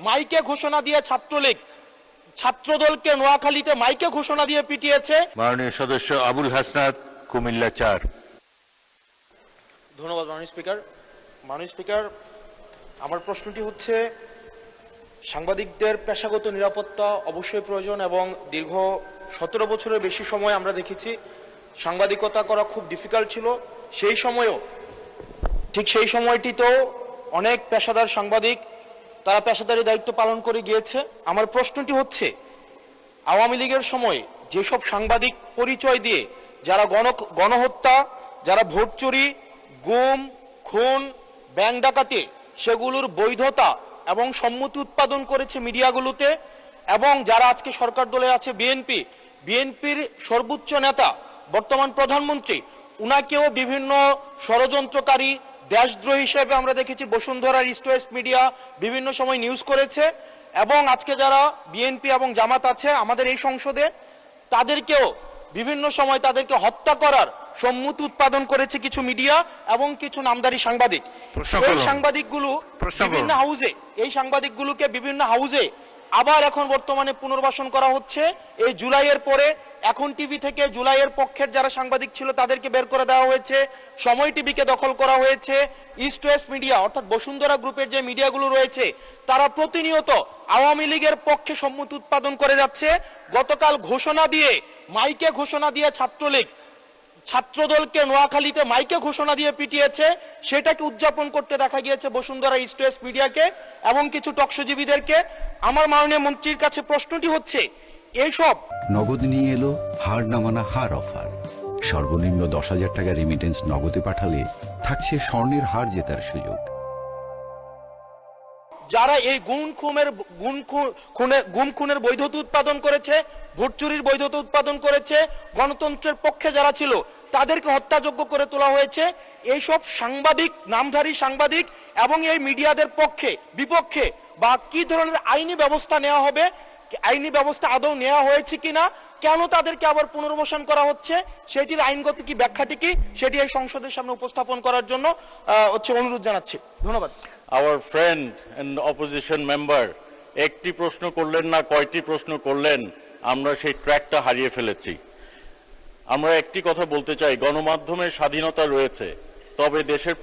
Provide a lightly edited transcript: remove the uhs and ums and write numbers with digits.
মাইকে ঘোষণা দিয়ে ছাত্রলীগ ছাত্রদলকে নোয়াখালীতে মাইকে ঘোষণা দিয়ে পিটিয়েছে। মাননীয় সদস্য আবুল হাসনাত, কুমিল্লা 4। ধন্যবাদ মাননীয় স্পিকার। মাননীয় স্পিকার, আমার প্রশ্নটি হচ্ছে, সাংবাদিকদের পেশাগত নিরাপত্তা অবশ্যই প্রয়োজন এবং দীর্ঘ 17 বছরের বেশি সময় আমরা দেখেছি সাংবাদিকতা করা খুব ডিফিকাল্ট ছিল। সেই সময়েও ঠিক সেই সময়টিতেও অনেক পেশাদার সাংবাদিক তারা পেশাদারি দায়িত্ব পালন করে গিয়েছে। আমার প্রশ্নটি হচ্ছে, আওয়ামী লীগের সময় যেসব সাংবাদিক পরিচয় দিয়ে যারা গণহত্যা, যারা ভোট চুরি, গুম, খুন, ব্যাংক ডাকাতি, সেগুলোর বৈধতা এবং সম্মতি উৎপাদন করেছে মিডিয়াগুলোতে, এবং যারা আজকে সরকার দলে আছে বিএনপির সর্বোচ্চ নেতা বর্তমান প্রধানমন্ত্রী, উনাকেও বিভিন্ন ষড়যন্ত্রকারী, দেশদ্রোহী হিসেবে আমরা দেখেছি বসুন্ধরার ইস্ট ওয়েস্ট মিডিয়া বিভিন্ন সময় নিউজ করেছে। এবং আজকে যারা বিএনপি এবং জামাত আছে আমাদের এই সংসদে, তাদেরকেও বিভিন্ন সময় তাদেরকে হত্যা করার সম্মতি উৎপাদন করেছে কিছু মিডিয়া এবং কিছু নামদারি সাংবাদিক। এই সাংবাদিকগুলোকে বিভিন্ন হাউজে আবার এখন বর্তমানে পুনর্বাসন করা হচ্ছে। এই জুলাইয়ের পরে এখন টিভি থেকে জুলাইয়ের পক্ষের যারা সাংবাদিক ছিল তাদেরকে বের করে দেওয়া হয়েছে, সময় টিভিকে দখল করা হয়েছে। ইস্ট ওয়েস্ট মিডিয়া অর্থাৎ বসুন্ধরা গ্রুপের যে মিডিয়াগুলো রয়েছে তারা প্রতিনিয়ত আওয়ামী লীগের পক্ষে সম্মতি উৎপাদন করে যাচ্ছে। গতকাল মাইকে ঘোষণা দিয়ে ছাত্রলীগ ছাত্রদলকে নোয়াখালীতে মাইকে ঘোষণা দিয়ে পিটিয়েছে। সেটাকে উদযাপন করতে দেখা গিয়েছে বসুন্ধরা ইস্ট ওয়েস্ট মিডিয়াকে এবং কিছু টকশোজীবীদেরকে। আমার মাননীয় মন্ত্রীর কাছে প্রশ্নটি হচ্ছে, এইসব নগদ নিয়ে এলো হার না মানা হার অফার। সর্বনিম্ন 10,000 টাকা রেমিটেন্স নগদে পাঠালে থাকছে স্বর্ণের হার জেতার সুযোগ। যারা এই গুম খুনের বৈধতা উৎপাদন করেছে, ভোট চুরির বৈধতা উৎপাদন করেছে, গণতন্ত্রের পক্ষে যারা ছিল তাদেরকে হত্যাযোগ্য করে তোলা হয়েছে। এইসব সাংবাদিক, নামধারী সাংবাদিক এবং এই মিডিয়াদের বিপক্ষে বা কি ধরনের আইনি ব্যবস্থা নেওয়া হবে, আইনি ব্যবস্থা আদৌ নেওয়া হয়েছে কিনা, কেন তাদেরকে আবার পুনর্বাসন করা হচ্ছে, সেটির আইনগত কি ব্যাখ্যাটি কি, সেটি এই সংসদের সামনে উপস্থাপন করার জন্য অনুরোধ জানাচ্ছি। ধন্যবাদ। Our friend and opposition member একটি প্রশ্ন করলেন না, কয়টি প্রশ্ন করলেন, আমরা সেই ট্র্যাকটা হারিয়ে ফেলেছি। আমরা একটি কথা বলতে চাই, গণমাধ্যমের স্বাধীনতা রয়েছে, তবে দেশের